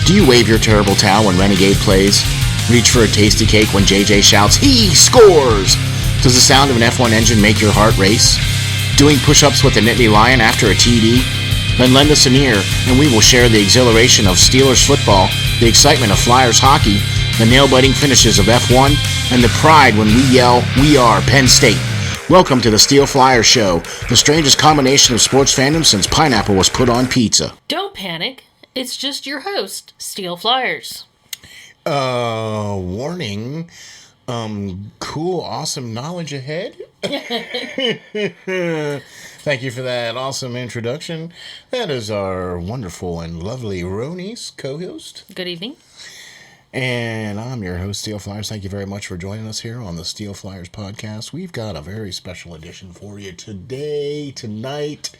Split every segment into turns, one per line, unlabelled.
Do you wave your terrible towel when Renegade plays? Reach for a tasty cake when JJ shouts, "He scores!" Does the sound of an F1 engine make your heart race? Doing push-ups with a Nittany Lion after a TD? Then lend us an ear, and we will share the exhilaration of Steelers football, the excitement of Flyers hockey, the nail-biting finishes of F1, and the pride when we yell, "We are Penn State." Welcome to the SteelFlyers Show, the strangest combination of sports fandom since pineapple was put on pizza.
Don't panic. It's just your host, SteelFlyers.
Warning. Cool, awesome knowledge ahead. Thank you for that awesome introduction. That is our wonderful and lovely RoNece co-host.
Good evening.
And I'm your host, SteelFlyers. Thank you very much for joining us here on the SteelFlyers podcast. We've got a very special edition for you today, tonight,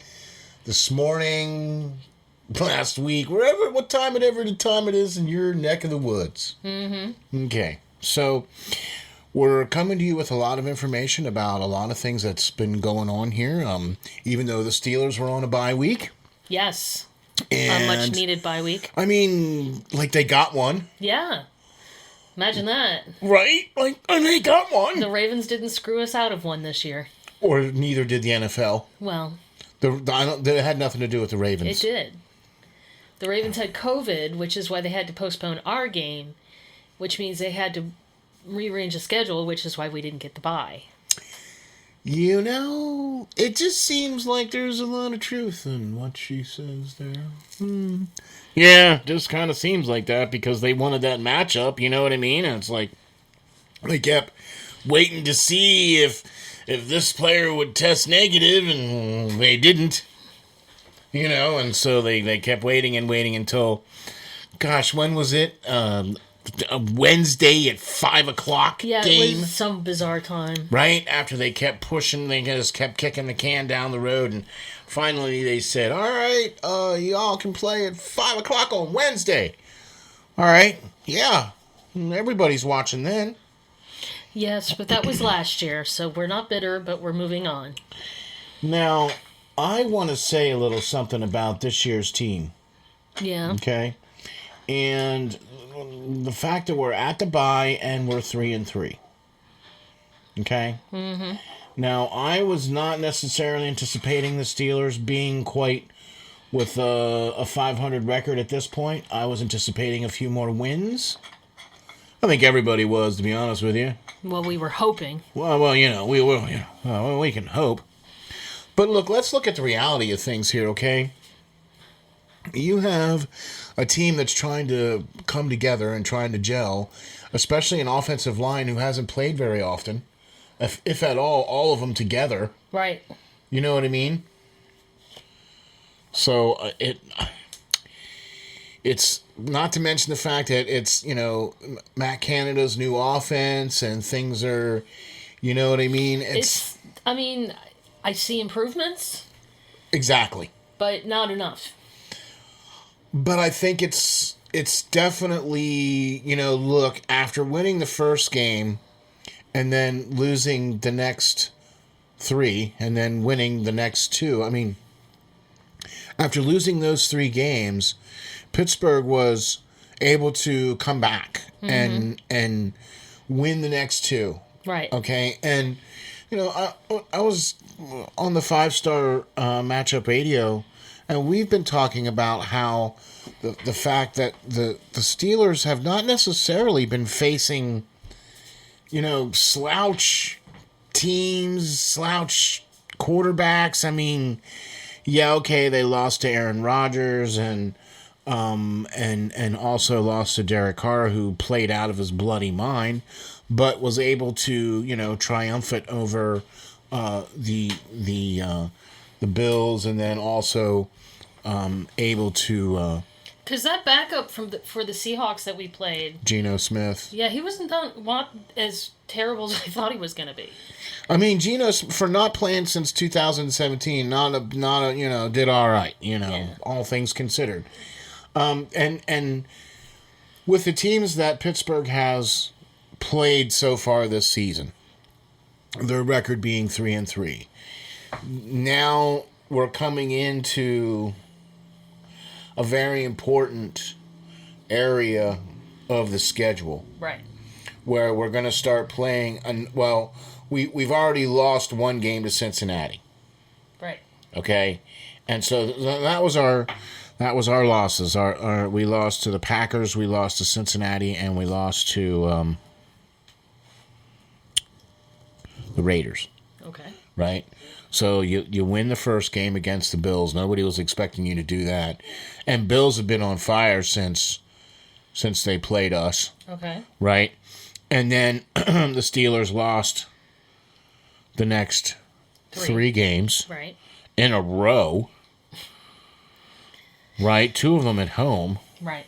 this morning, last week, what time it is in your neck of the woods. Mm-hmm. Okay, so we're coming to you with a lot of information about a lot of things that's been going on here, even though the Steelers were on a bye week.
Yes.
And
a much needed bye week.
I mean, like they got one.
Yeah. Imagine that.
Right? And they got one.
The Ravens didn't screw us out of one this year.
Or neither did the NFL.
Well.
It had nothing to do with the Ravens.
It did. The Ravens had COVID, which is why they had to postpone our game, which means they had to rearrange the schedule, which is why we didn't get the bye. You know,
it just seems like there's a lot of truth in what she says there. Yeah, just kind of seems like that because they wanted that matchup, you know what I mean? And it's like they kept waiting to see if this player would test negative, and they didn't. You know, and so they kept waiting and waiting until, gosh, when was it? A Wednesday at 5 o'clock
game. Yeah, it was some bizarre time.
Right? After they kept pushing, they just kept kicking the can down the road, and finally they said, all right, y'all can play at 5 o'clock on Wednesday. All right, yeah. Everybody's watching then.
Yes, but that was last year, so we're not bitter, but we're moving on.
Now, I want to say a little something about this year's team.
Yeah.
Okay? And the fact that we're at the bye and we're 3-3. Okay?
Mm-hmm.
Now, I was not necessarily anticipating the Steelers being quite with a 500 record at this point. I was anticipating a few more wins. I think everybody was, to be honest with you.
Well, we were hoping.
Well, you know, we can hope. But look, let's look at the reality of things here, okay? You have a team that's trying to come together and trying to gel, especially an offensive line who hasn't played very often, if at all of them together.
Right.
You know what I mean? So it's not to mention the fact that it's, you know, Matt Canada's new offense and things are, you know what I mean?
I see improvements.
Exactly.
But not enough.
But I think it's definitely, you know, look, after winning the first game and then losing the next 3 and then winning the next 2, I mean, after losing those 3 games, Pittsburgh was able to come back and win the next 2.
Right.
Okay, and, you know, I was on the 5-star matchup radio, and we've been talking about how the fact that the Steelers have not necessarily been facing, you know, slouch teams, slouch quarterbacks. I mean, yeah, okay, they lost to Aaron Rodgers and also lost to Derek Carr, who played out of his bloody mind, but was able to, you know, triumphant over the Bills, and then also able to.
Because that backup for the Seahawks that we played,
Geno Smith.
Yeah, he wasn't as terrible as I thought he was going to be.
I mean, Geno, for not playing since 2017, not a you know, did all right, you know, yeah. All things considered. And with the teams that Pittsburgh has played so far this season, their record being 3-3. Now we're coming into a very important area of the schedule.
Right.
Where we're going to start playing, we've already lost one game to Cincinnati.
Right.
Okay? And so that was our losses. We lost to the Packers, we lost to Cincinnati, and we lost to the Raiders.
Okay.
Right? So you win the first game against the Bills. Nobody was expecting you to do that. And Bills have been on fire since they played us.
Okay.
Right? And then the Steelers lost the next three games.
Right.
In a row. Right? 2 of them at home.
Right.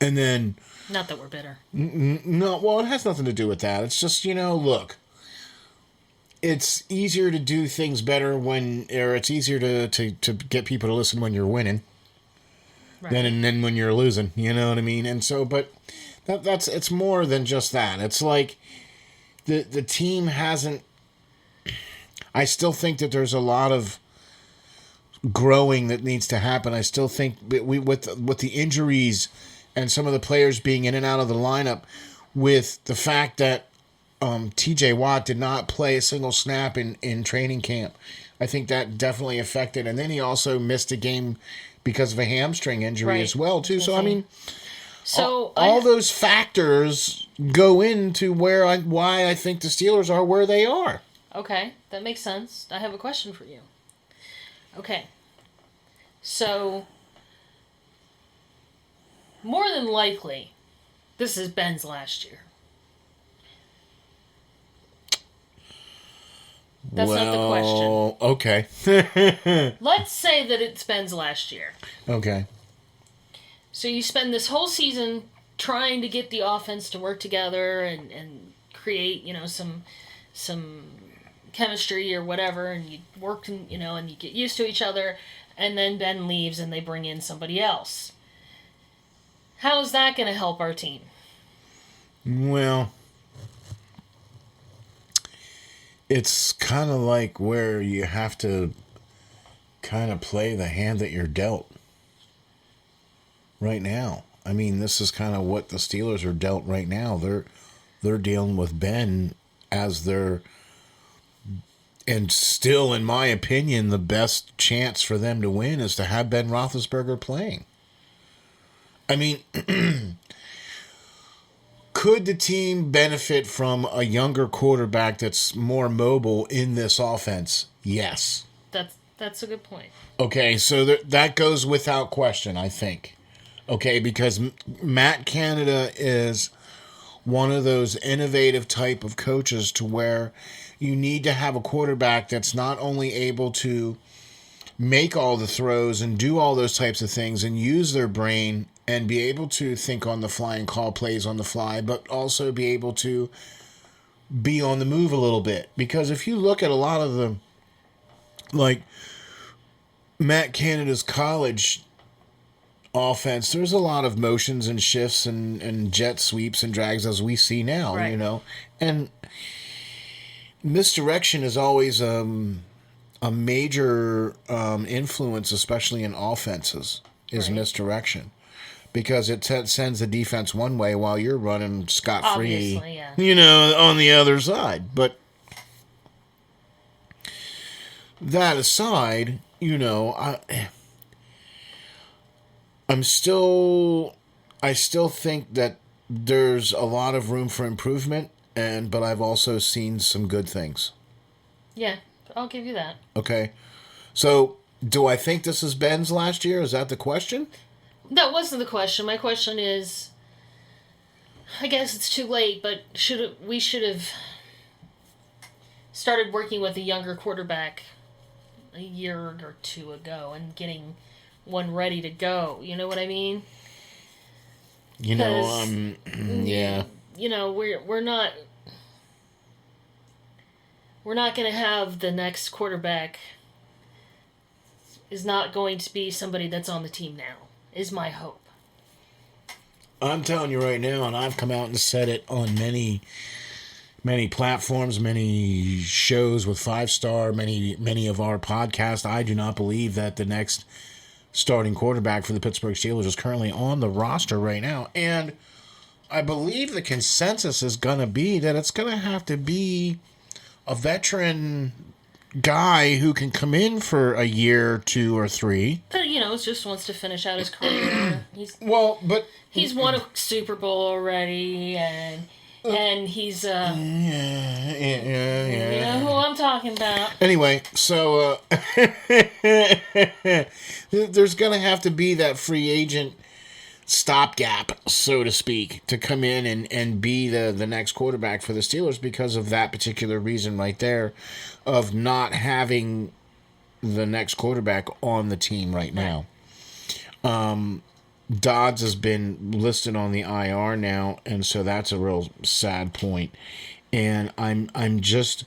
And then...
Not that we're bitter.
No, well, it has nothing to do with that. It's just, look... It's easier to do things better it's easier to get people to listen when you're winning. Right. than when you're losing. You know what I mean? And so, but it's more than just that. It's like the team hasn't... I still think that there's a lot of growing that needs to happen. I still think with the injuries and some of the players being in and out of the lineup, with the fact that TJ Watt did not play a single snap in training camp, I think that definitely affected. And then he also missed a game because of a hamstring injury as well, too. So, I mean, all those factors go into why I think the Steelers are where they are.
Okay, that makes sense. I have a question for you. Okay. So, more than likely, this is Ben's last year. That's not the question.
Okay.
Let's say that it's Ben's last year.
Okay.
So you spend this whole season trying to get the offense to work together and create, some chemistry or whatever, and you work, and you get used to each other, and then Ben leaves and they bring in somebody else. How's that going to help our team?
Well, it's kind of like where you have to kind of play the hand that you're dealt right now. I mean, this is kind of what the Steelers are dealt right now. They're dealing with Ben as their, and still, in my opinion, the best chance for them to win is to have Ben Roethlisberger playing. I mean, could the team benefit from a younger quarterback that's more mobile in this offense? Yes.
That's a good point.
Okay, so that goes without question, I think. Okay, because Matt Canada is one of those innovative type of coaches to where you need to have a quarterback that's not only able to make all the throws and do all those types of things and use their brain and be able to think on the fly and call plays on the fly, but also be able to be on the move a little bit. Because if you look at a lot of the, like, Matt Canada's college offense, there's a lot of motions and shifts and jet sweeps and drags as we see now,
right.
And misdirection is always a major influence, especially in offenses, is right. Misdirection. Because it sends the defense one way while you're running scot-free,
yeah.
On the other side. But that aside, I still think that there's a lot of room for improvement, but I've also seen some good things.
Yeah, I'll give you that.
Okay. So, do I think this is Ben's last year? Is that the question?
That wasn't the question. My question is, I guess it's too late, but we should have started working with a younger quarterback a year or two ago and getting one ready to go. You know what I mean?
Yeah.
We're not going to have the next quarterback is not going to be somebody that's on the team now, is my hope.
I'm telling you right now, and I've come out and said it on many platforms, many shows with 5-star, many of our podcasts, I do not believe that the next starting quarterback for the Pittsburgh Steelers, is currently on the roster right now. And I believe the consensus is going to be that it's going to have to be a veteran guy who can come in for a year, 2 or 3.
But, just wants to finish out his career. He's won a Super Bowl already, and he's You know who I'm talking about.
Anyway, so there's going to have to be that free agent stopgap, so to speak, to come in and be the next quarterback for the Steelers because of that particular reason right there of not having the next quarterback on the team right now. Dodds has been listed on the IR now, and so that's a real sad point. And I'm just,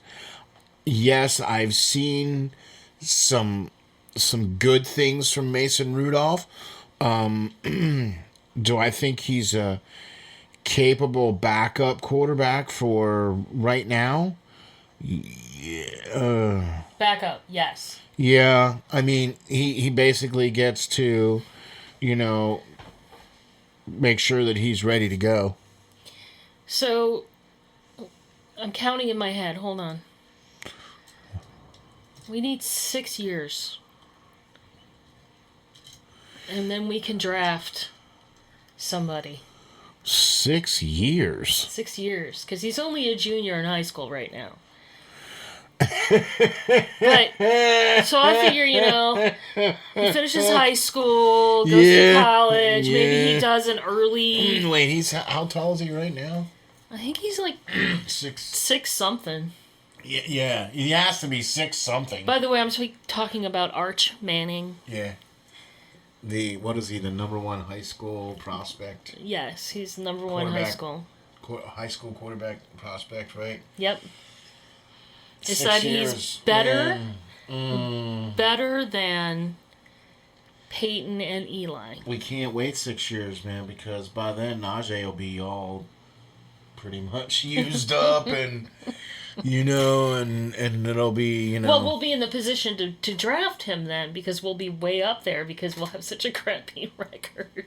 yes, I've seen some good things from Mason Rudolph. Do I think he's a capable backup quarterback for right now? Yeah.
Backup, yes.
Yeah, I mean, he basically gets to, make sure that he's ready to go.
So, I'm counting in my head. Hold on. We need 6 years. And then we can draft somebody.
6 years?
6 years. Because he's only a junior in high school right now. But, so I figure, he finishes high school, goes to college, maybe he does an early...
Wait, how tall is he right now?
I think he's like 6 something.
Yeah, he has to be 6 something.
By the way, I'm talking about Arch Manning.
Yeah. What is he, the number 1 high school prospect?
Yes, he's the number 1 high school.
High school quarterback prospect, right?
Yep. Is that he's better than Peyton and Eli.
We can't wait 6 years, man, because by then Najee will be all pretty much used up and and it'll be,
Well, we'll be in the position to draft him then because we'll be way up there because we'll have such a crappy record.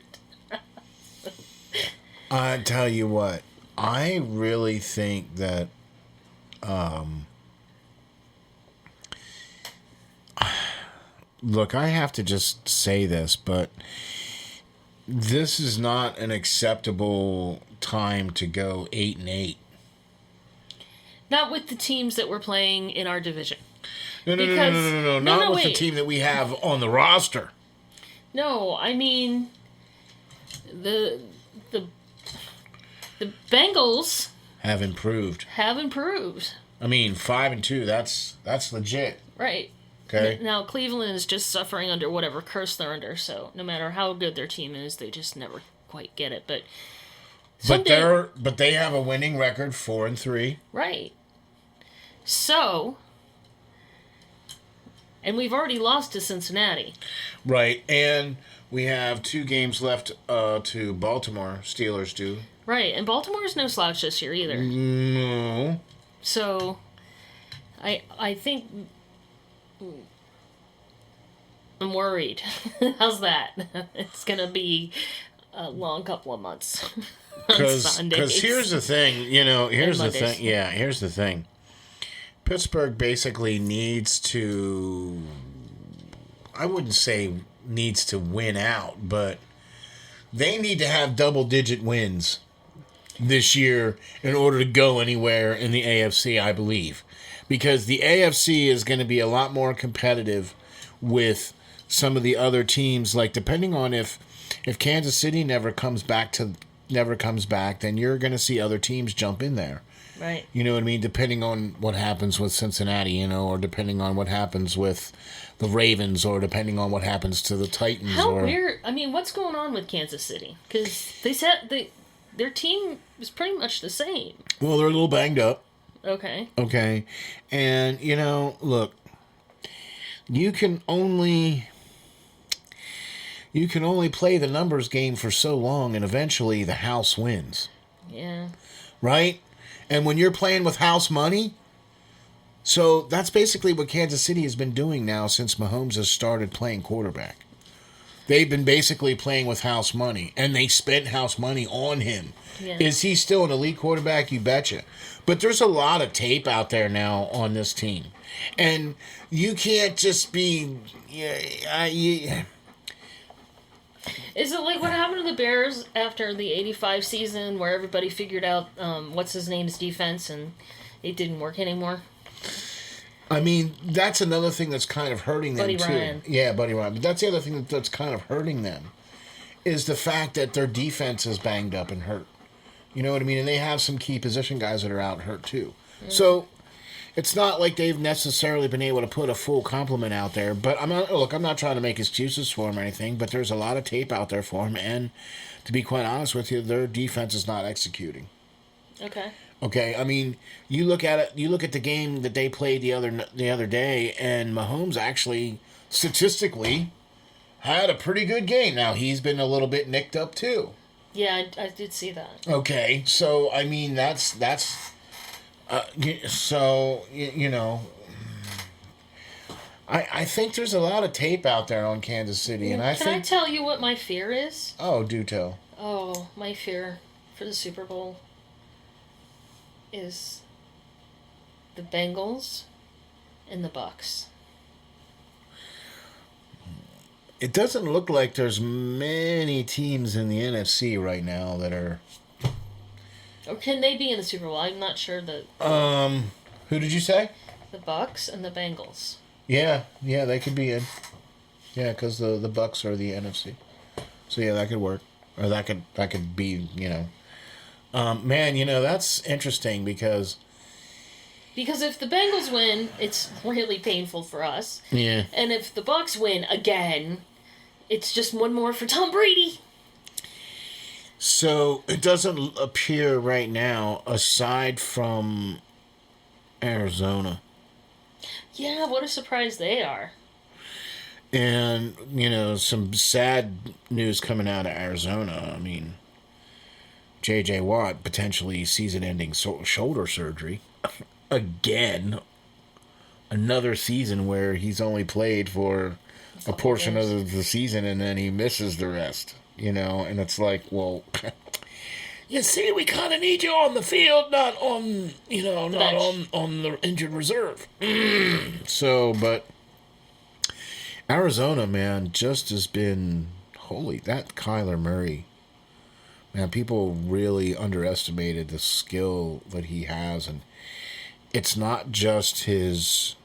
I tell you what, I really think that look, I have to just say this, but this is not an acceptable time to go 8-8.
Not with the teams that we're playing in our division.
No. Not with the team that we have on the roster.
No, I mean the Bengals
have improved. I mean, 5-2. That's legit.
Right.
Okay.
Now Cleveland is just suffering under whatever curse they're under. So no matter how good their team is, they just never quite get it. But
they have a winning record, 4-3.
Right. So, and we've already lost to Cincinnati.
Right, and we have 2 games left to Baltimore. Steelers do.
Right, and Baltimore's no slouch this year either.
No.
So, I think I'm worried. How's that? It's gonna be a long couple of months.
Because here's the thing, here's the thing. Pittsburgh basically needs to, I wouldn't say needs to win out, but they need to have double-digit wins this year in order to go anywhere in the AFC, I believe. Because the AFC is going to be a lot more competitive with some of the other teams. Like, depending on if Kansas City never comes back, then you're going to see other teams jump in there.
Right.
You know what I mean? Depending on what happens with Cincinnati, or depending on what happens with the Ravens, or depending on what happens to the Titans.
How weird. I mean, what's going on with Kansas City? Because they said their team is pretty much the same.
Well, they're a little banged up.
Okay.
And, look, you can only play the numbers game for so long, and eventually the house wins.
Yeah.
Right? And when you're playing with house money, so that's basically what Kansas City has been doing now since Mahomes has started playing quarterback. They've been basically playing with house money, and they spent house money on him.
Yeah.
Is he still an elite quarterback? You betcha. But there's a lot of tape out there now on this team. And you can't just be...
Is it like what happened to the Bears after the 85 season where everybody figured out what's his name's defense and it didn't work anymore?
I mean, that's another thing that's kind of hurting them,
Buddy
too.
Ryan.
Yeah, Buddy Ryan. But that's the other thing that's kind of hurting them, is the fact that their defense is banged up and hurt. You know what I mean? And they have some key position guys that are out hurt, too. Mm. So, it's not like they've necessarily been able to put a full complement out there. But, I'm not trying to make excuses for them or anything, but there's a lot of tape out there for them. And, to be quite honest with you, their defense is not executing. Okay, I mean, you look at it. You look at the game that they played the other day, and Mahomes actually, statistically, had a pretty good game. Now he's been a little bit nicked up too.
Yeah, I did see that.
Okay, so I mean that's so you know. I think there's a lot of tape out there on Kansas City, and I
tell you what my fear is?
Oh, do tell.
Oh, my fear for the Super Bowl is the Bengals and the Bucks.
It doesn't look like there's many teams in the NFC right now that are...
Or can they be in the Super Bowl? I'm not sure that...
Who did you say?
The Bucks and the Bengals.
Yeah, they could be in. Yeah, because the Bucks are the NFC. So yeah, that could work. Or that could be, you know... man, you know, that's interesting because
if the Bengals win, it's really painful for us.
Yeah.
And if the Bucks win again, it's just one more for Tom Brady.
So it doesn't appear right now, aside from Arizona.
Yeah, what a surprise they are.
And, you know, some sad news coming out of Arizona. I mean... J.J. Watt, potentially season-ending shoulder surgery. Again. Another season where he's only played for a portion of the season and then he misses the rest. You know, and it's like, well... you see, we kind of need you on the field, not on, you know, not on the injured reserve. So, but... Arizona, man, just has been... Holy, that Kyler Murray... Man, people really underestimated the skill that he has, and it's not just his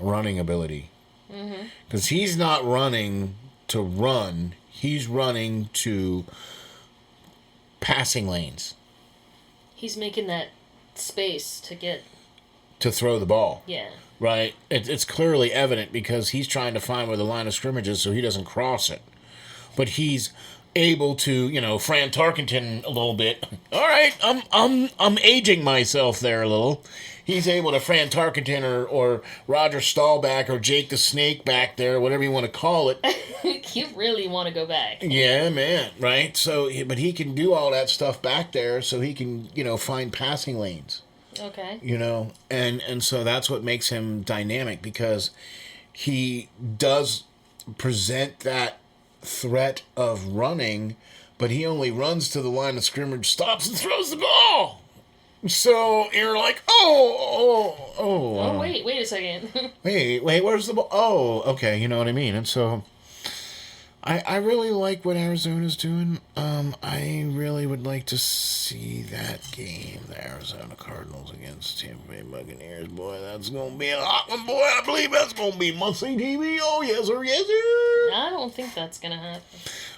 running ability. Because he's not running to run, he's running to passing lanes.
He's making that space
to throw the ball.
Yeah.
Right? It's clearly evident because he's trying to find where the line of scrimmage is so he doesn't cross it. But he's... able to, you know, Fran Tarkenton a little bit. All right, I'm aging myself there a little. He's able to Fran Tarkenton or Roger Staubach or Jake the Snake back there, whatever you want to call it.
You really want to go back.
Yeah, man, right? So, but he can do all that stuff back there so he can, you know, find passing lanes.
Okay.
You know, and so that's what makes him dynamic because he does present that threat of running, but he only runs to the line of scrimmage, stops and throws the ball. So you're like,
wait a second.
wait, where's the ball? Oh, okay, you know what I mean. And so I really like what Arizona's doing. I really would like to see that game, the Arizona Cardinals against Tampa Bay Buccaneers. Boy, that's going to be a hot one, boy. I believe that's going to be must-see TV. Oh, yes, sir, yes, sir.
I don't think that's going to happen.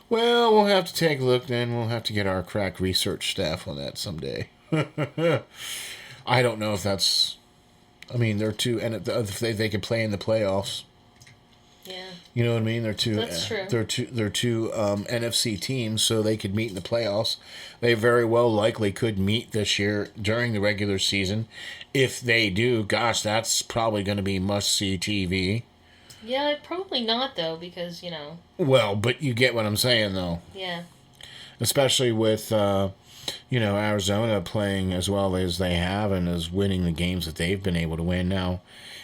Well, we'll have to take a look then. We'll have to get our crack research staff on that someday. I don't know if that's... I mean, they're two... And if they could play in the playoffs...
Yeah.
You know what I mean? They're two.
That's true.
They're two NFC teams, so they could meet in the playoffs. They very well likely could meet this year during the regular season. If they do, gosh, that's probably going to be must-see TV.
Yeah, probably not though, because you know.
Well, but you get what I'm saying, though.
Yeah.
Especially with Arizona playing as well as they have and is winning the games that they've been able to win. Now,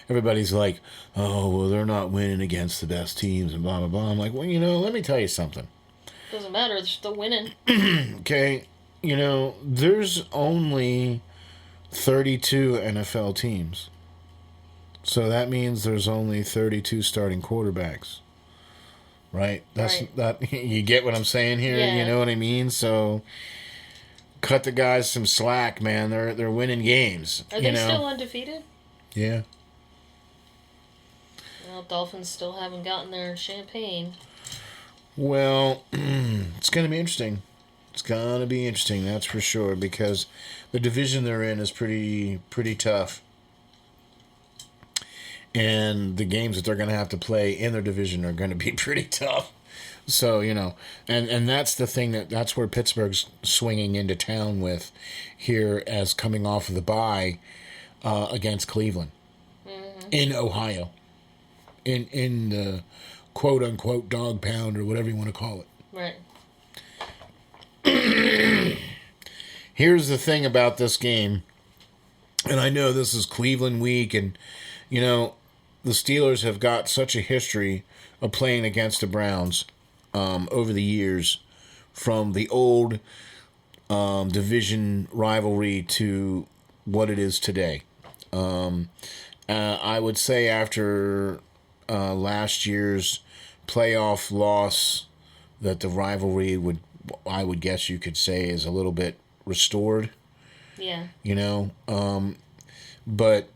everybody's like, oh, well, they're not winning against the best teams and blah, blah, blah. I'm like, well, let me tell you something.
Doesn't matter. They're still winning.
Okay. There's only 32 NFL teams. So that means there's only 32 starting quarterbacks. Right? That you get what I'm saying here?
Yeah.
You know what I mean? So cut the guys some slack, man. They're winning games.
Are they still undefeated?
Yeah.
Well, Dolphins still haven't gotten their champagne.
Well, it's going to be interesting. It's going to be interesting, that's for sure, because the division they're in is pretty tough. And the games that they're going to have to play in their division are going to be pretty tough. So, and that's the thing that's where Pittsburgh's swinging into town with here as coming off of the bye against Cleveland in Ohio. In the quote-unquote dog pound or whatever you want to call it.
Right.
Here's the thing about this game, and I know this is Cleveland week, and, the Steelers have got such a history of playing against the Browns over the years, from the old division rivalry to what it is today. I would say after last year's playoff loss that the rivalry I would guess you could say is a little bit restored.
Yeah.
But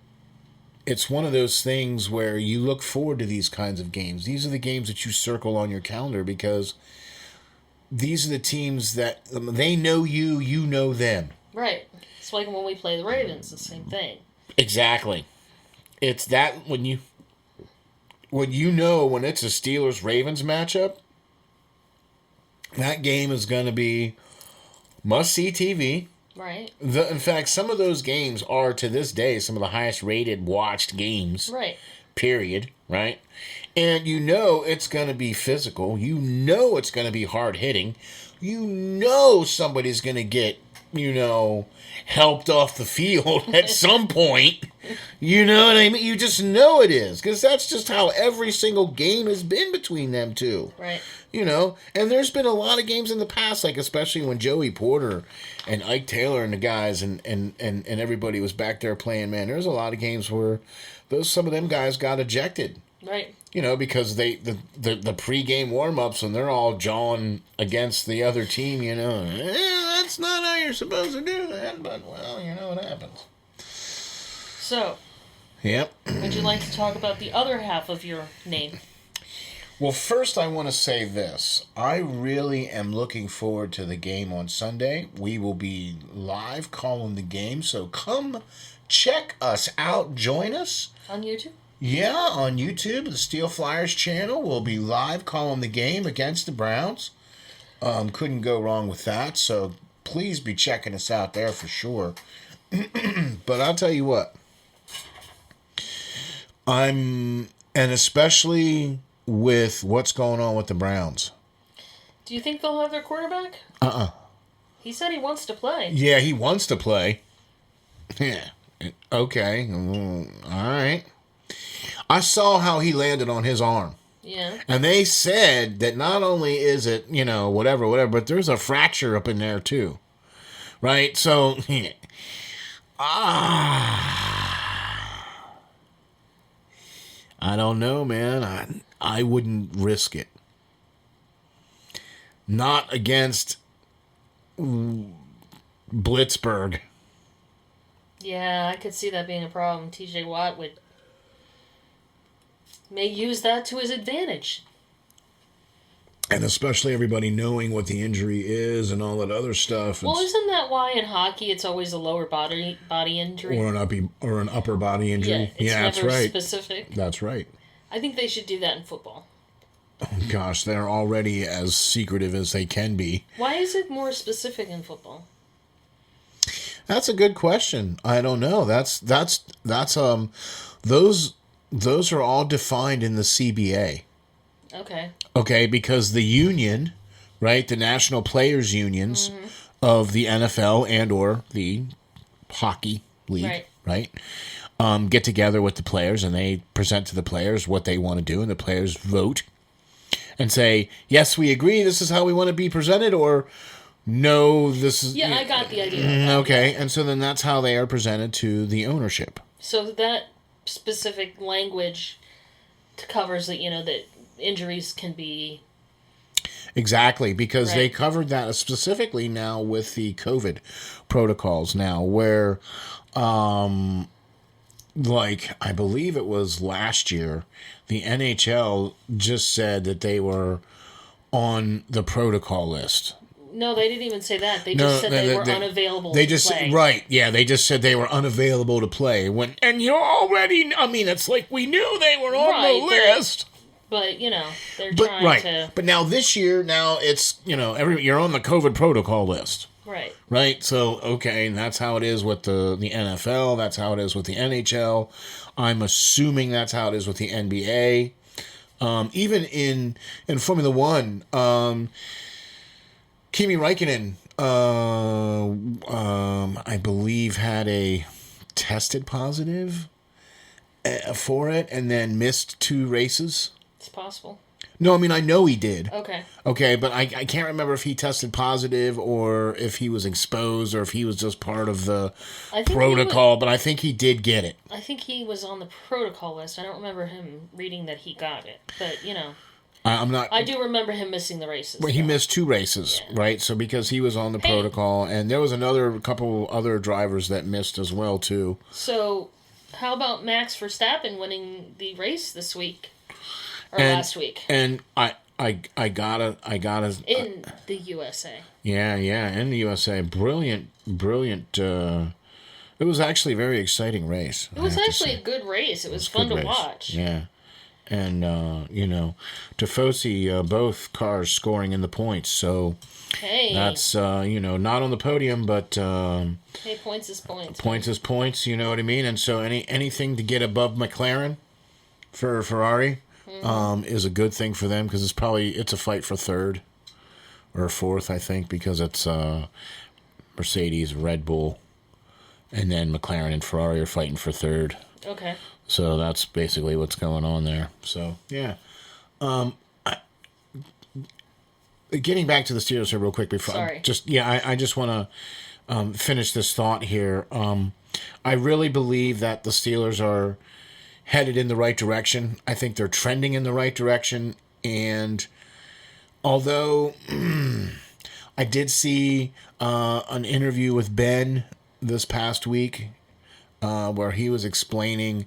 it's one of those things where you look forward to these kinds of games. These are the games that you circle on your calendar because these are the teams that they know you, you know them.
Right. It's like when we play the Ravens, the same thing.
Exactly. It's that when it's a Steelers-Ravens matchup, that game is going to be must-see TV.
Right.
In fact, some of those games are, to this day, some of the highest-rated watched games.
Right.
Period. Right? And it's going to be physical. It's going to be hard-hitting. Somebody's going to get, helped off the field at some point. You know what I mean? You just know it is. Because that's just how every single game has been between them two.
Right.
And there's been a lot of games in the past, like especially when Joey Porter and Ike Taylor and the guys and everybody was back there playing, man, there's a lot of games where some of them guys got ejected.
Right.
Because the pregame warm-ups and they're all jawing against the other team, that's not how you're supposed to do that, but, well, what happens.
So,
yep.
Would you like to talk about the other half of your name?
Well, first I want to say this. I really am looking forward to the game on Sunday. We will be live calling the game, so come check us out. Join us.
On YouTube?
Yeah, on YouTube. The SteelFlyers channel will be live calling the game against the Browns. Couldn't go wrong with that, so please be checking us out there for sure. But I'll tell you what. And especially with what's going on with the Browns.
Do you think they'll have their quarterback? He said he wants to play.
Yeah, he wants to play. Yeah. Okay. All right. I saw how he landed on his arm.
Yeah.
And they said that not only is it, whatever, but there's a fracture up in there too. Right? So, I don't know, man. I wouldn't risk it. Not against Blitzburg.
Yeah, I could see that being a problem. TJ Watt may use that to his advantage.
And especially everybody knowing what the injury is and all that other stuff.
Well, isn't that why in hockey it's always a lower body injury?
Or an upper body injury?
Yeah, it's never
that's right.
Specific.
That's right.
I think they should do that in football.
Oh, gosh, they're already as secretive as they can be.
Why is it more specific in football?
That's a good question. I don't know. Those are all defined in the CBA.
Okay.
Okay, because the union, right, the National Players Unions, of the NFL and or the hockey league, right? Get together with the players and they present to the players what they want to do, and the players vote and say, yes, we agree, this is how we want to be presented, or no, this is...
Yeah, I got the idea.
Okay, and so then that's how they are presented to the ownership.
So that specific language covers that, that injuries can be...
Exactly, because they covered that specifically now with the COVID protocols now, where... I believe it was last year, the NHL just said that they were on the protocol list.
No, they didn't even say that. They just said they were unavailable to play.
Right, yeah, they just said they were unavailable to play. And you're already, it's like we knew they were on the list.
But, they're trying to...
But now this year, it's, you're on the COVID protocol list.
Right.
Right? So, okay, and that's how it is with the NFL. That's how it is with the NHL. I'm assuming that's how it is with the NBA. Even in Formula One, Kimi Räikkönen, I believe, had a tested positive for it and then missed 2 races.
It's possible.
No, I know he did.
Okay.
Okay, but I can't remember if he tested positive or if he was exposed or if he was just part of the protocol, but I think he did get it.
I think he was on the protocol list. I don't remember him reading that he got it, but, I do remember him missing the races.
Well, he missed 2 races, right? So because he was on the protocol, and there was a couple other drivers that missed as well, too.
So, how about Max Verstappen winning the race this week? Or last week.
And I gotta
in the USA.
Yeah, in the USA. Brilliant. It was actually a very exciting race.
It was actually a good race. It was fun to watch.
Yeah. And Tifosi, both cars scoring in the points, so that's not on the podium, but
points is points.
Points is points, you know what I mean? And so anything to get above McLaren for Ferrari is a good thing for them, because it's a fight for 3rd or 4th, I think, because it's Mercedes, Red Bull, and then McLaren and Ferrari are fighting for 3rd.
Okay.
So that's basically what's going on there. So, yeah. Getting back to the Steelers here real quick before...
Sorry.
I just want to finish this thought here. I really believe that the Steelers are headed in the right direction. I think they're trending in the right direction. And although I did see an interview with Ben this past week where he was explaining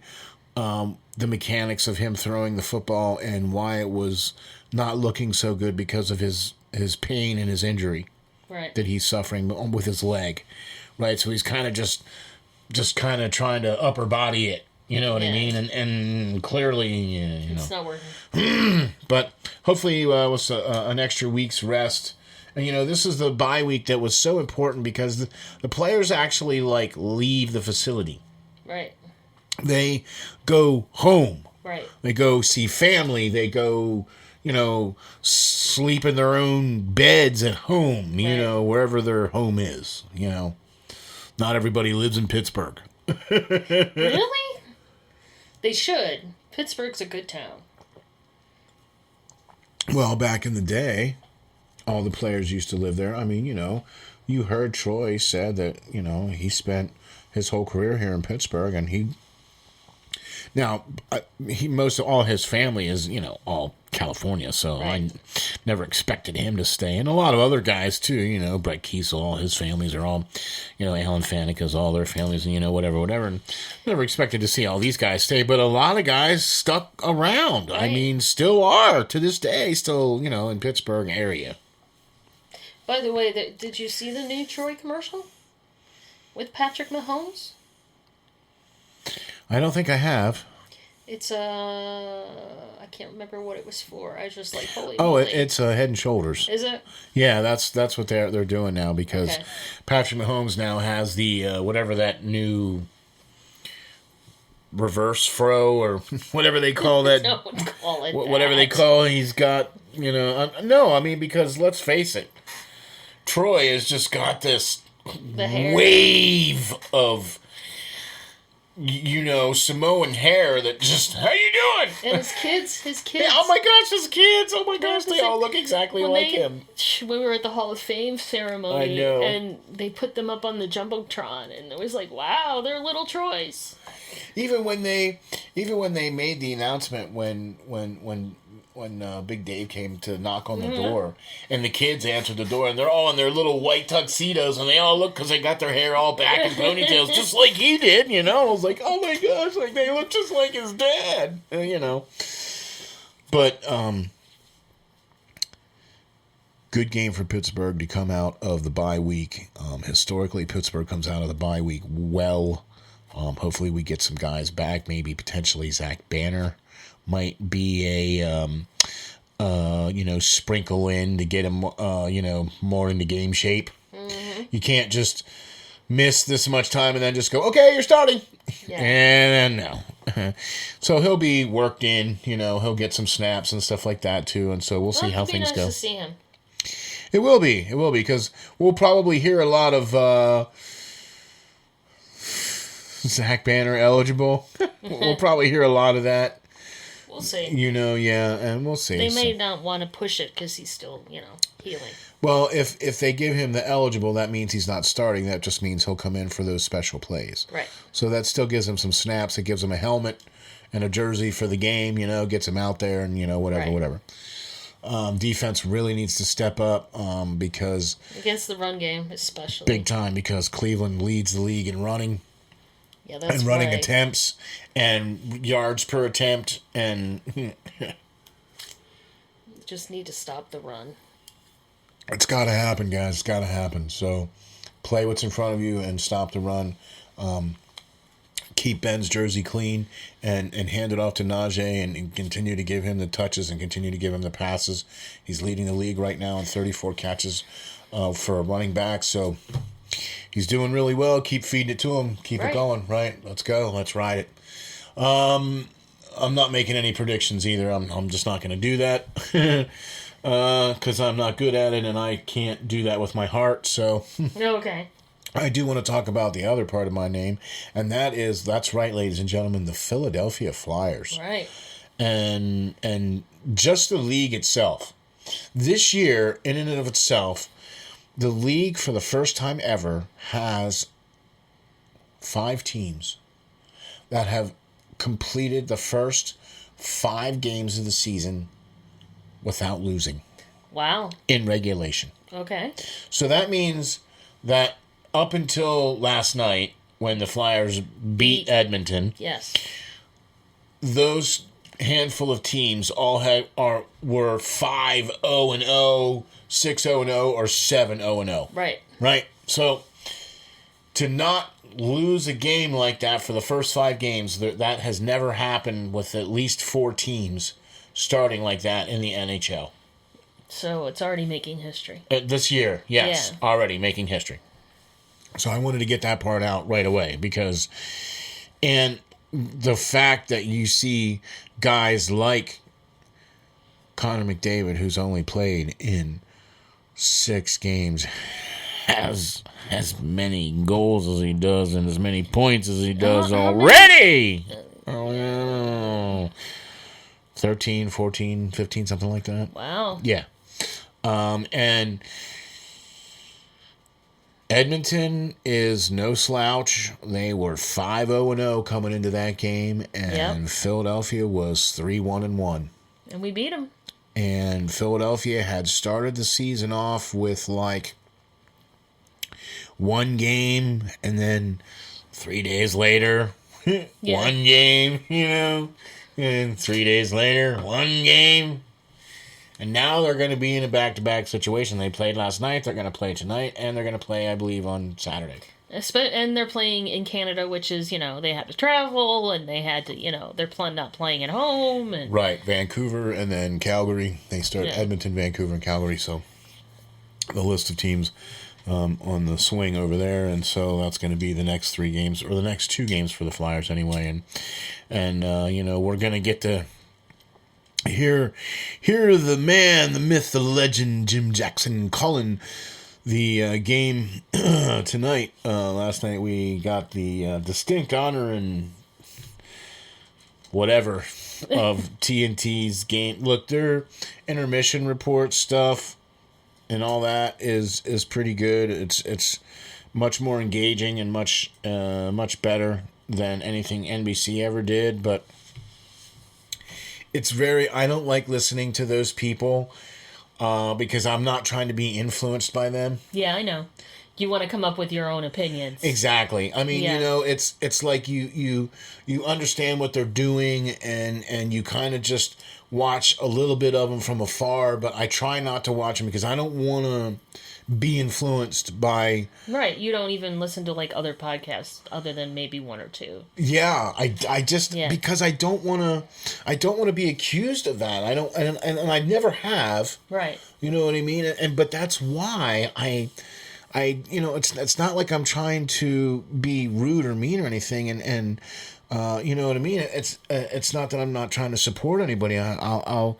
the mechanics of him throwing the football and why it was not looking so good because of his pain and his injury that he's suffering with his leg. Right? So he's kind of just kind of trying to upper body it. You know what I mean? And clearly,
it's not working.
But hopefully with an extra week's rest. And, this is the bye week that was so important because the players actually, leave the facility.
Right.
They go home.
Right.
They go see family. They go, sleep in their own beds at home, wherever their home is, Not everybody lives in Pittsburgh.
Really? They should. Pittsburgh's a good town.
Well, back in the day, all the players used to live there. I mean, you heard Troy said that, he spent his whole career here in Pittsburgh, and most of all his family is, all California, so I never expected him to stay. And a lot of other guys, too, Brett Kiesel, all his families are all, Alan Faneca's, all their families, and, whatever. And never expected to see all these guys stay, but a lot of guys stuck around. Right. I mean, still are, to this day, still, in Pittsburgh area.
By the way, did you see the new Troy commercial with Patrick Mahomes?
I don't think I have.
It's I can't remember what it was for. I was just like, holy.
Oh, it's Head and Shoulders.
Is it?
Yeah, that's what they're doing now, because Patrick Mahomes now has the whatever that new reverse fro or whatever they call that.
Don't call it
whatever they call. He's got because let's face it. Troy has just got this
hair.
wave of, Samoan hair that just, how you doing?
And his kids.
Yeah, oh my gosh, his kids. Oh my gosh, they all look exactly like him.
When we were at the Hall of Fame ceremony,
I know.
and they put them up on the Jumbotron, and it was like, wow, they're little Troys.
Even when they made the announcement when Big Dave came to knock on the door, and the kids answered the door, and they're all in their little white tuxedos, and they all look, because they got their hair all back in ponytails, just like he did, I was like, oh my gosh, like they look just like his dad, But, good game for Pittsburgh to come out of the bye week. Historically, Pittsburgh comes out of the bye week well. Hopefully we get some guys back. Maybe potentially Zach Banner might be a, sprinkle in to get him, more into game shape. Mm-hmm. You can't just miss this much time and then just go, okay, you're starting. Yeah. And no. So he'll be worked in, he'll get some snaps and stuff like that too. And so we'll see how things go.
To see him.
It will be, because we'll probably hear a lot of, Zach Banner eligible. We'll probably hear a lot of that.
We'll see.
And we'll see.
They may not want to push it because he's still, healing.
Well, if they give him the eligible, that means he's not starting. That just means he'll come in for those special plays.
Right.
So that still gives him some snaps. It gives him a helmet and a jersey for the game, gets him out there and, whatever. Defense really needs to step up because...
Against the run game, especially.
Big time, because Cleveland leads the league in running.
Yeah, that's
and running attempts and yards per attempt and
just need to stop the run.
It's got to happen, guys. It's got to happen. So play what's in front of you and stop the run. Keep Ben's jersey clean and hand it off to Najee and continue to give him the touches and continue to give him the passes. He's leading the league right now in 34 catches for a running back. So he's doing really well. Keep feeding it to him. Keep it going, right? Let's go. Let's ride it. I'm not making any predictions either. I'm just not going to do that because I'm not good at it and I can't do that with my heart. So
okay.
I do want to talk about the other part of my name, and that's right, ladies and gentlemen, the Philadelphia Flyers.
Right.
And just the league itself. This year, in and of itself, the league, for the first time ever, has 5 teams that have completed the first 5 games of the season without losing.
Wow.
In regulation.
Okay.
So that means that up until last night, when the Flyers beat Edmonton,
yes,
those handful of teams all were 5-0-0, 6-0-0, or 7-0-0.
Right.
Right. So to not lose a game like that for the first 5 games, that has never happened with at least 4 teams starting like that in the NHL.
So it's already making history.
This year, yes, yeah. Already making history. So I wanted to get that part out right away and the fact that you see guys like Connor McDavid, who's only played in 6 games, has as many goals as he does and as many points as he does already. 13, 14, 15, something like that.
Wow.
Yeah. And Edmonton is no slouch. They were 5-0-0 coming into that game, and Philadelphia was 3-1-1.
And we beat them.
And Philadelphia had started the season off with like 1 game, and then 3 days later, 1 game, and 3 days later, 1 game. And now they're going to be in a back-to-back situation. They played last night, they're going to play tonight, and they're going to play, I believe, on Saturday.
And they're playing in Canada, which is, they had to travel, and they had to, they're not playing at home. And...
Right, Vancouver and then Calgary. They start Edmonton, Vancouver, and Calgary, so the list of teams on the swing over there, and so that's going to be the next 3 games, or the next 2 games for the Flyers anyway, and we're going to get to hear the man, the myth, the legend, Jim Jackson, calling the game tonight, last night, we got the distinct honor and whatever of TNT's game. Look, their intermission report stuff and all that is pretty good. It's much more engaging and much better than anything NBC ever did. But I don't like listening to those people because I'm not trying to be influenced by them.
Yeah, I know. You want to come up with your own opinions.
Exactly. I mean, it's like you understand what they're doing and you kind of just watch a little bit of them from afar, but I try not to watch them because I don't want to be influenced by...
Right. You don't even listen to like other podcasts other than maybe one or two.
Yeah, I just because I don't want to be accused of that. I don't and I never have.
Right.
You know what I mean? But that's why I it's not like I'm trying to be rude or mean or anything, and you know what I mean. It's not that I'm not trying to support anybody. I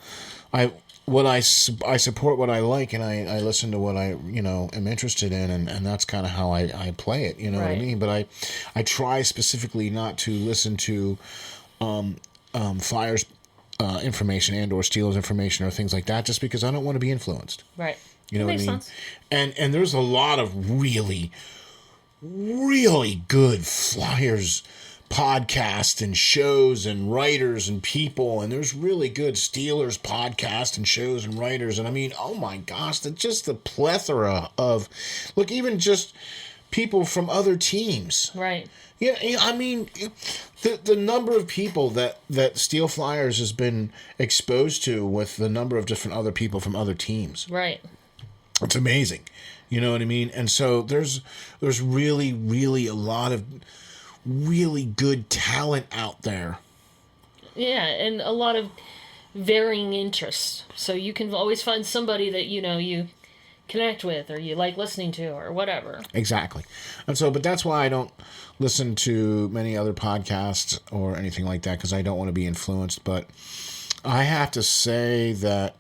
support what I like, and I listen to what I am interested in, and that's kind of how I play it. You know what I mean. But I try specifically not to listen to Flyers information and or Steelers information or things like that, just because I don't want to be influenced.
Right.
You know
what
I mean?
Sense.
And there's a lot of really, really good Flyers podcasts and shows and writers and people, and there's really good Steelers podcasts and shows and writers, and I mean, oh my gosh, just the plethora of, look, even just people from other teams.
Right.
Yeah, I mean, the number of people that SteelFlyers has been exposed to with the number of different other people from other teams.
Right.
It's amazing. You know what I mean? And so there's really, really a lot of really good talent out there.
Yeah, and a lot of varying interests. So you can always find somebody that you connect with or you like listening to or whatever.
Exactly. And so, but that's why I don't listen to many other podcasts or anything like that, because I don't want to be influenced. But I have to say that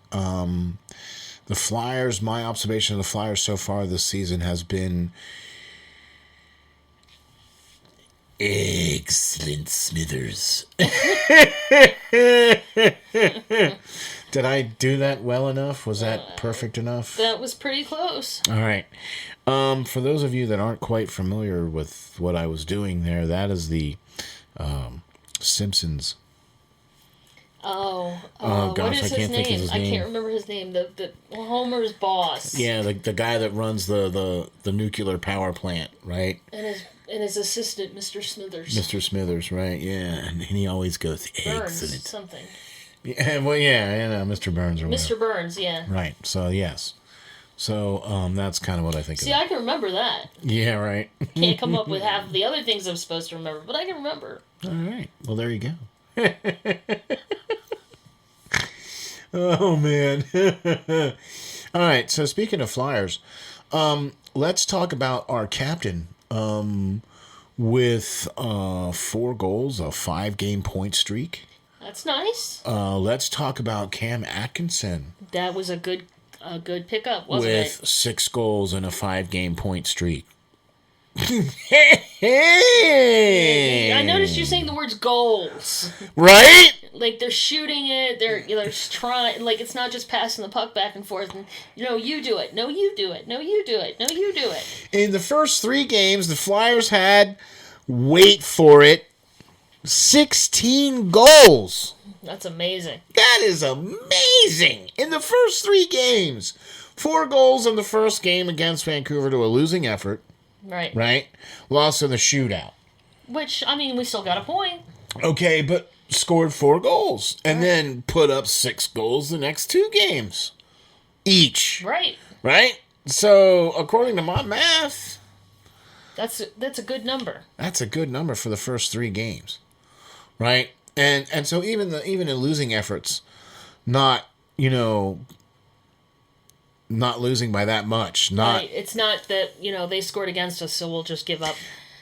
the Flyers, my observation of the Flyers so far this season has been excellent, Smithers. Did I do that well enough? Was that perfect enough?
That was pretty close.
All right. For those of you that aren't quite familiar with what I was doing there, that is the Simpsons.
Oh
gosh,
what is
I can't think of his name.
I can't remember his name. The Homer's boss.
Yeah, the guy that runs the nuclear power plant, right?
And his assistant, Mr. Smithers.
Mr. Smithers, right? Yeah, and he always goes
Burns,
excellent.
Something.
Yeah, well, yeah, Mr. Burns or whatever.
Mr. Burns, yeah.
Right. So yes. So that's kind of what I think.
See, I can remember that.
Yeah, right.
Can't come up with half of the other things I'm supposed to remember, but I can remember.
All right. Well, there you go. Oh, man. All right. So speaking of Flyers, let's talk about our captain with 4 goals, a 5-game point streak.
That's nice.
Let's talk about Cam Atkinson.
That was a good pickup, wasn't it?
With 6 goals and a 5-game point streak.
I noticed you saying the words goals.
Right?
Like they're shooting it, they're trying, like it's not just passing the puck back and forth and you do it, no you do it, no you do it, no you do it.
In the first 3 games, the Flyers had, wait for it, 16 goals.
That's amazing.
That is amazing. In the first 3 games. 4 goals in the first game against Vancouver to a losing effort.
Right.
Right? Lost in the shootout.
Which, I mean, we still got a point.
Okay, but scored 4 goals. And then put up 6 goals the next 2 games. Each.
Right.
Right? So, according to my math...
That's a good number. That's
a good number for the first 3 games. Right? And so even in losing efforts, not losing by that much.
Right. It's not that, they scored against us, so we'll just give up.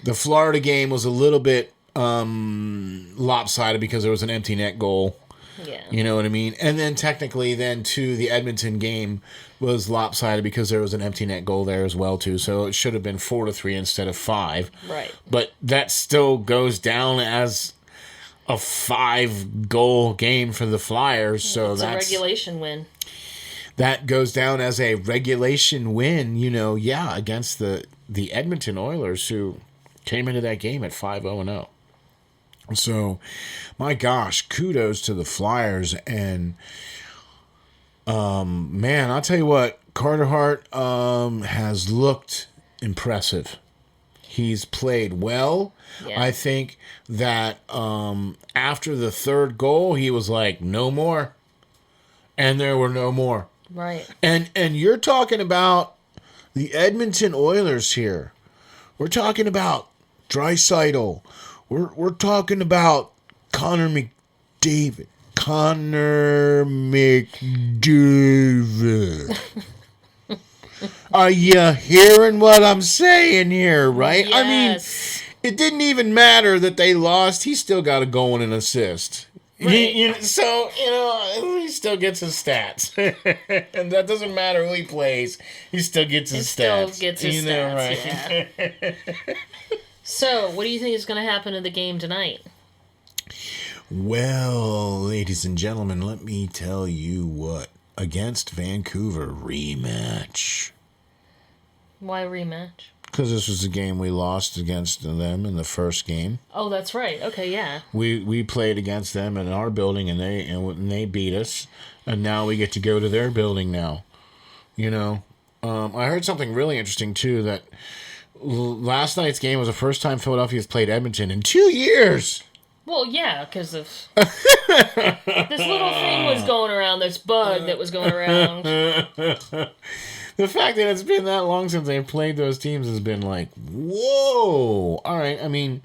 The Florida game was a little bit lopsided because there was an empty net goal.
Yeah.
You know what I mean? And then technically then, too, the Edmonton game was lopsided because there was an empty net goal there as well, too. So it should have been 4-3 instead of 5.
Right.
But that still goes down as a 5-goal game for the Flyers. So
it's a regulation win.
That goes down as a regulation win, against the Edmonton Oilers, who came into that game at 5-0-0. So, my gosh, kudos to the Flyers. And, man, I'll tell you what, Carter Hart has looked impressive. He's played well. Yeah. I think that after the third goal, he was like, no more. And there were no more.
Right.
And you're talking about the Edmonton Oilers here. We're talking about Draisaitl. We're talking about Connor McDavid. Are you hearing what I'm saying here, right?
Yes.
I mean, it didn't even matter that they lost. He still got a goal and an assist. Right. He still gets his stats. And that doesn't matter who he plays. He still gets his stats.
Still gets his stats, right? Yeah. So, what do you think is going to happen in the game tonight?
Well, ladies and gentlemen, let me tell you what. Against Vancouver, rematch.
Why rematch?
Because this was the game we lost against them in the first game.
Oh, that's right. Okay, yeah.
We played against them in our building, and they beat us. And now we get to go to their building now. I heard something really interesting, too, that last night's game was the first time Philadelphia's played Edmonton in 2 years.
Well, yeah, because of this little thing was going around, this bug that was going around.
The fact that it's been that long since they've played those teams has been like, whoa. All right, I mean,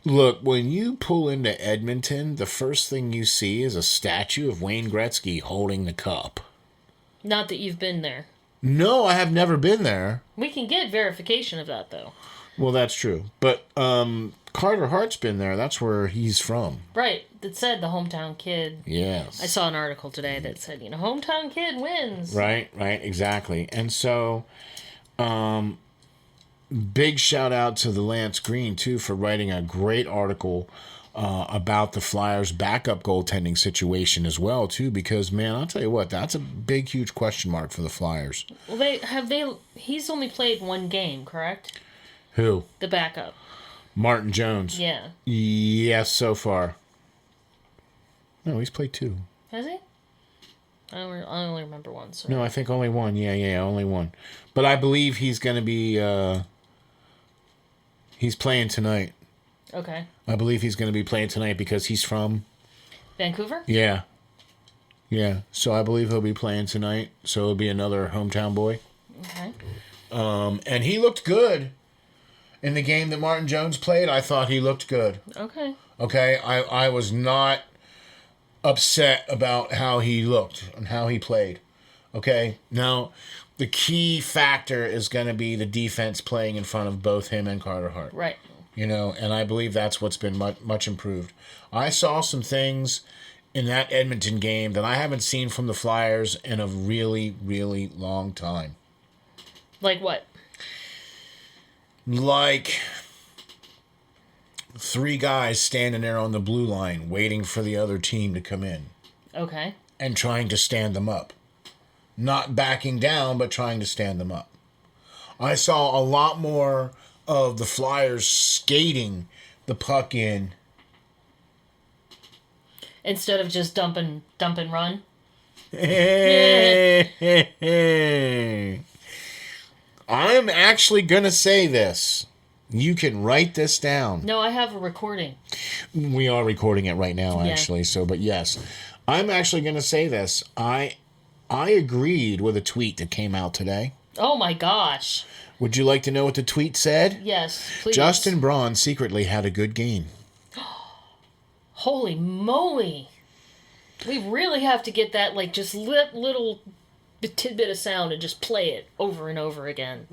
look, when you pull into Edmonton, the first thing you see is a statue of Wayne Gretzky holding the cup.
Not that you've been there.
No, I have never been there.
We can get verification of that, though.
Well, that's true. But Carter Hart's been there. That's where he's from.
Right. That said the hometown kid.
Yes.
I saw an article today that said, hometown kid wins.
Right, exactly. And so, big shout out to the Lance Green, too, for writing a great article about the Flyers' backup goaltending situation as well, too, because, man, I'll tell you what, that's a big, huge question mark for the Flyers.
Well, he's only played one game, correct?
Who?
The backup.
Martin Jones.
Yeah.
Yes, so far. No, he's played 2.
Has he? I only remember one. So.
No, I think only one. Yeah, only one. But I believe he's going to be... he's playing tonight.
Okay.
I believe he's going to be playing tonight because he's from...
Vancouver?
Yeah. So I believe he'll be playing tonight. So it'll be another hometown boy.
Okay.
And he looked good. In the game that Martin Jones played, I thought he looked good.
Okay.
I was not upset about how he looked and how he played. Okay? Now, the key factor is going to be the defense playing in front of both him and Carter Hart.
Right.
And I believe that's what's been much improved. I saw some things in that Edmonton game that I haven't seen from the Flyers in a really, really long time.
Like what?
Like 3 guys standing there on the blue line waiting for the other team to come in.
Okay.
And trying to stand them up. Not backing down, but trying to stand them up. I saw a lot more of the Flyers skating the puck in.
Instead of just dump and run?
I'm actually going to say this. You can write this down.
No, I have a recording.
We are recording it right now, actually. So, but yes, I'm actually going to say this. I agreed with a tweet that came out today.
Oh my gosh.
Would you like to know what the tweet said?
Yes, please.
Justin Braun secretly had a good game.
Holy moly. We really have to get that, just little tidbit of sound and just play it over and over again.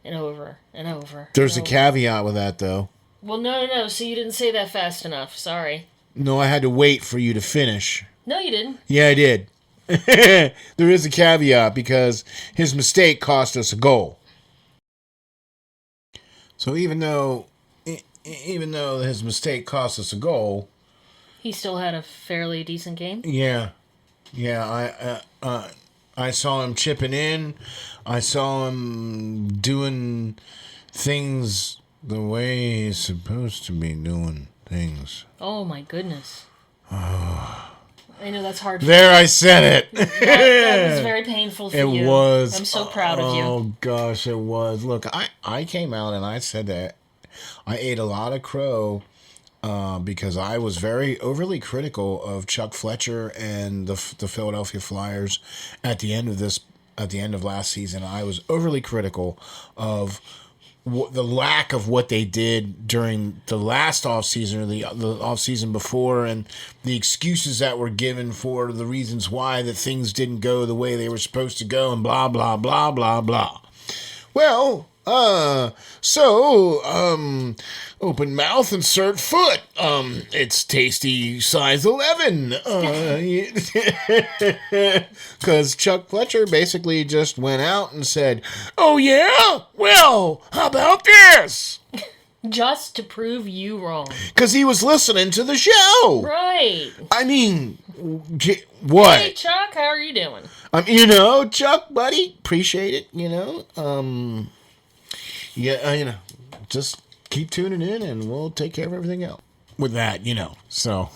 And over and over.
There's a caveat with that, though.
Well, no. So you didn't say that fast enough. Sorry.
No, I had to wait for you to finish.
No, you didn't.
Yeah, I did. There is a caveat because his mistake cost us a goal. So even though his mistake cost us a goal,
he still had a fairly decent game.
Yeah. I saw him chipping in. I saw him doing things the way he's supposed to be doing things.
Oh my goodness. I know that's hard.
There, I said it.
that was very painful for you.
It was.
I'm so proud of you.
Oh gosh, it was. Look, I came out and I said that I ate a lot of crow because I was very overly critical of Chuck Fletcher and the Philadelphia Flyers at the end of last season. I was overly critical of the lack of what they did during the last offseason or the offseason before, and the excuses that were given for the reasons why that things didn't go the way they were supposed to go, and blah, blah, blah, blah, blah. Well, open mouth, insert foot. It's tasty size 11. Because Chuck Fletcher basically just went out and said, "Oh yeah? Well, how about this?"
Just to prove you wrong.
Because he was listening to the show.
Right.
I mean, what?
Hey, Chuck, how are you doing?
Chuck, buddy, appreciate it, just keep tuning in and we'll take care of everything else with that, so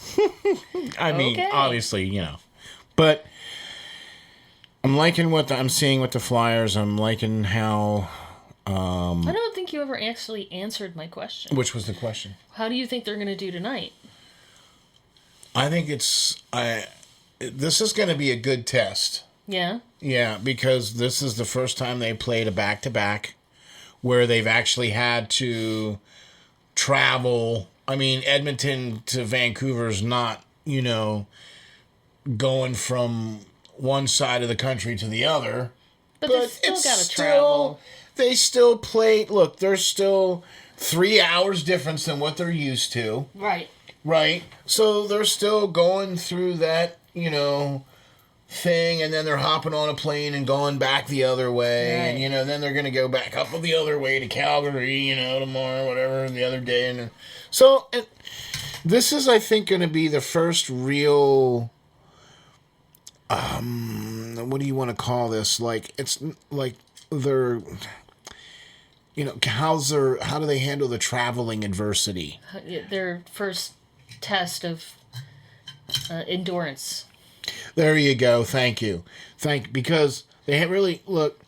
I mean, okay. Obviously, but I'm liking what I'm seeing with the Flyers. I'm liking how I
don't think you ever actually answered my question.
Which was the question?
How do you think they're going to do tonight?
I think this is going to be a good test.
Yeah?
Yeah, because this is the first time they played a back-to-back where they've actually had to travel. I mean, Edmonton to Vancouver is not, going from one side of the country to the other.
But they still got to travel.
They still play. Look, there's still 3 hours difference than what they're used to.
Right.
Right. So they're still going through that, thing, and then they're hopping on a plane and going back the other way, right. And then they're going to go back up the other way to Calgary, tomorrow, whatever, the other day. And so this is, I think, going to be the first real, what do you want to call this? Like, it's like they're, how do they handle the traveling adversity?
Their first test of endurance.
There you go. Thank you. Because they really, look,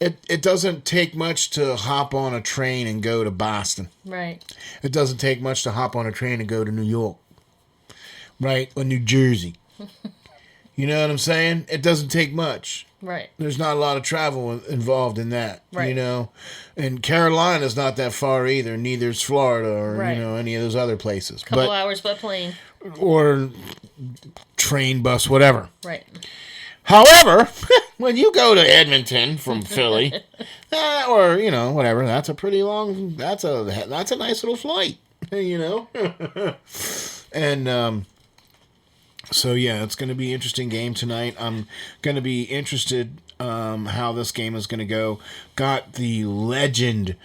it doesn't take much to hop on a train and go to Boston.
Right.
It doesn't take much to hop on a train and go to New York. Right? Or New Jersey. You know what I'm saying? It doesn't take much.
Right.
There's not a lot of travel involved in that.
Right.
And Carolina's not that far either. Neither's Florida or,
right.
Any of those other places.
Couple hours by plane.
Or train, bus, whatever.
Right.
However, when you go to Edmonton from Philly, or whatever, that's a pretty long. That's a nice little flight, and so yeah, it's going to be an interesting game tonight. I'm going to be interested how this game is going to go. Got the legend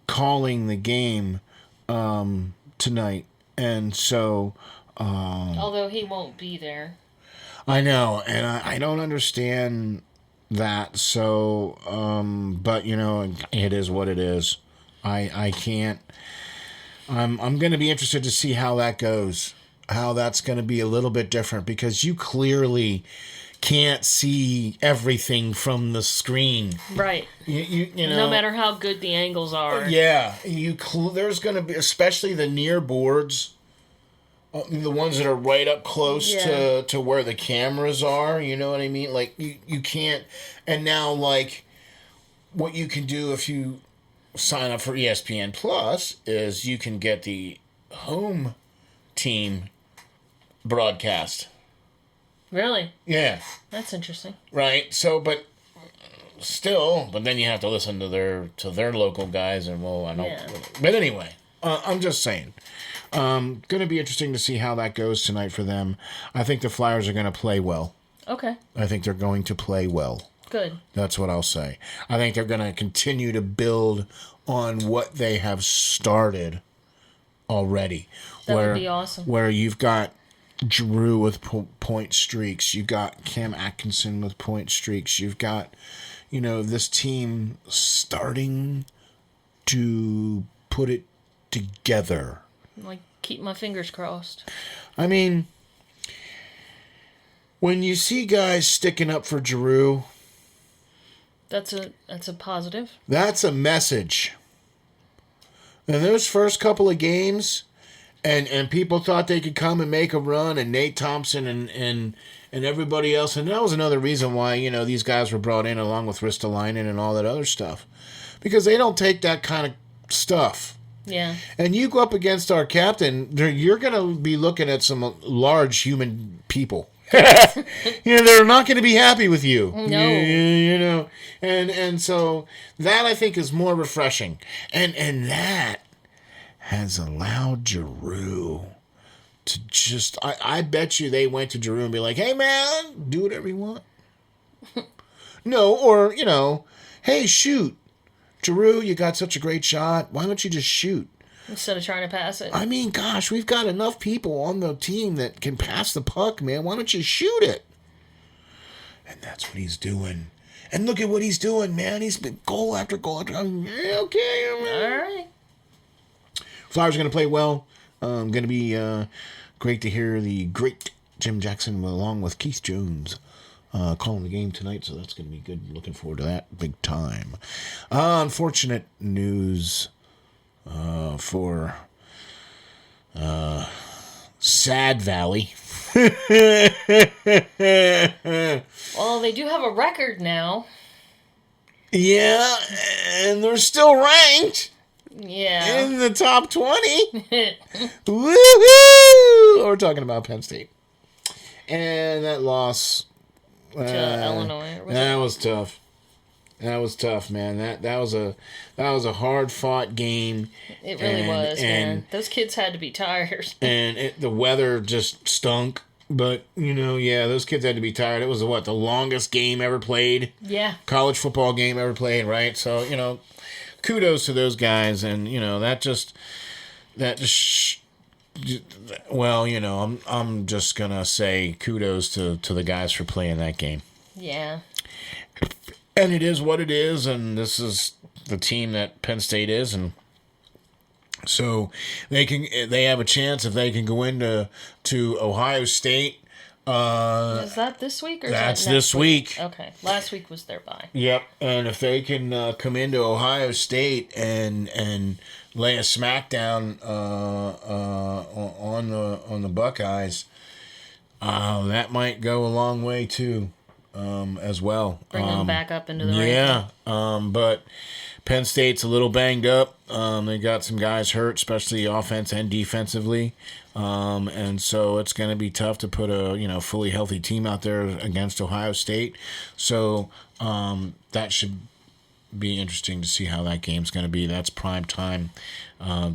calling the game tonight, and so.
Although he won't be there.
I know, and I don't understand that, so, but, it is what it is. I can't, I'm going to be interested to see how that goes, how that's going to be a little bit different, because you clearly can't see everything from the screen.
Right. No matter how good the angles are.
Yeah, there's going to be, especially the near boards, the ones that are right up close to where the cameras are, you know what I mean? Like, you can't... And now, like, what you can do if you sign up for ESPN Plus is you can get the home team broadcast.
Really?
Yeah.
That's interesting.
Right? So, but then you have to listen to their local guys, and, well, I don't... Yeah. But anyway, I'm just saying... Going to be interesting to see how that goes tonight for them. I think the Flyers are going to play well.
Okay.
I think they're going to play well.
Good.
That's what I'll say. I think they're going to continue to build on what they have started already.
That would be awesome.
Where you've got Drew with point streaks. You've got Cam Atkinson with point streaks. You've got, this team starting to put it together.
Like, keep my fingers crossed.
I mean, when you see guys sticking up for Drew,
that's a positive.
That's a message. And those first couple of games, and people thought they could come and make a run, and Nate Thompson and everybody else, and that was another reason why these guys were brought in along with Ristolainen and all that other stuff, because they don't take that kind of stuff.
Yeah. And
you go up against our captain, you're going to be looking at some large human people. They're not going to be happy with you.
No.
And so that I think is more refreshing. And that has allowed Giroux to just, I bet you they went to Giroux and be like, hey man, do whatever you want. No, or, hey, shoot. Giroux, you got such a great shot. Why don't you just shoot?
Instead of trying to pass it.
I mean, gosh, we've got enough people on the team that can pass the puck, man. Why don't you shoot it? And that's what he's doing. And look at what he's doing, man. He's been goal after goal after. Okay.
All right.
Flyers are going to play well. Going to be great to hear the great Jim Jackson along with Keith Jones calling the game tonight, so that's going to be good. Looking forward to that big time. Unfortunate news for Sad Valley.
Well, they do have a record now.
Yeah, and they're still ranked.
Yeah.
In the top 20. Woohoo! We're talking about Penn State. And that loss
to Illinois.
That was tough. That was tough, man. That was a hard fought game.
It really was, man. Those kids had to be tired.
And the weather just stunk. But those kids had to be tired. It was the longest game ever played.
Yeah.
College football game ever played, right? So kudos to those guys, and I'm just gonna say kudos to the guys for playing that game.
Yeah.
And it is what it is, and this is the team that Penn State is, and so they have a chance if they can go into Ohio State.
Is that this week or
that's
is that next
this week?
Okay, last week was their bye.
Yep, and if they can come into Ohio State and lay a smackdown on the Buckeyes, that might go a long way too, as well.
Bring them back up into the ranking.
But Penn State's a little banged up. They got some guys hurt, especially offense and defensively. And so it's going to be tough to put a fully healthy team out there against Ohio State. So that should be interesting to see how that game's going to be. That's prime time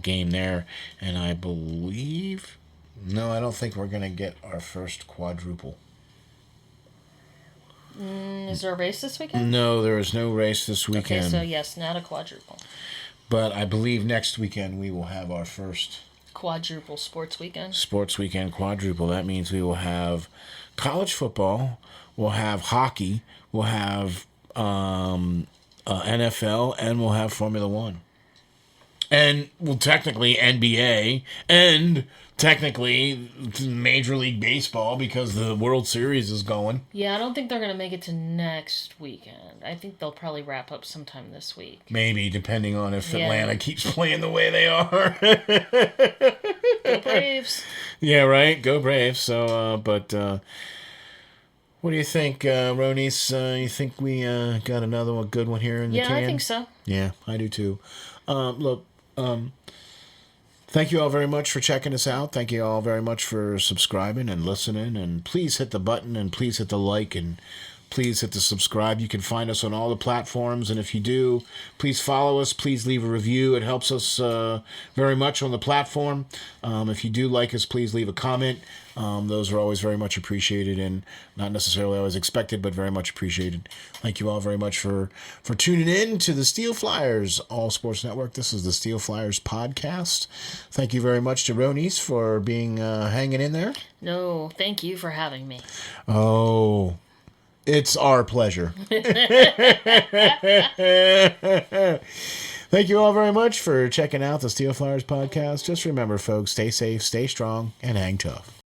game there, and I believe I don't think we're going to get our first quadruple.
Is there a race this weekend?
No, there is no race this weekend.
Okay, so yes, not a quadruple.
But I believe next weekend we will have our first
quadruple sports weekend.
Sports weekend quadruple. That means we will have college football, we'll have hockey, we'll have NFL, and we'll have Formula One. And, well, technically NBA, and technically Major League Baseball because the World Series is going.
Yeah, I don't think they're going to make it to next weekend. I think they'll probably wrap up sometime this week.
Maybe, depending on if Atlanta keeps playing the way they are.
Go Braves.
Yeah, right. Go Braves. So, what do you think, RoNece? You think we got another good one here in the can?
Yeah, I think so.
Yeah, I do too. Thank you all very much for checking us out. Thank you all very much for subscribing and listening. And please hit the button and please hit the like and please hit the subscribe. You can find us on all the platforms, and if you do, please follow us. Please leave a review. It helps us very much on the platform. If you do like us, please leave a comment. Those are always very much appreciated, and not necessarily always expected, but very much appreciated. Thank you all very much for tuning in to the SteelFlyers All Sports Network. This is the SteelFlyers podcast. Thank you very much to RoNece for being hanging in there.
No, thank you for having me.
Oh, it's our pleasure. Thank you all very much for checking out the SteelFlyers podcast. Just remember, folks, stay safe, stay strong, and hang tough.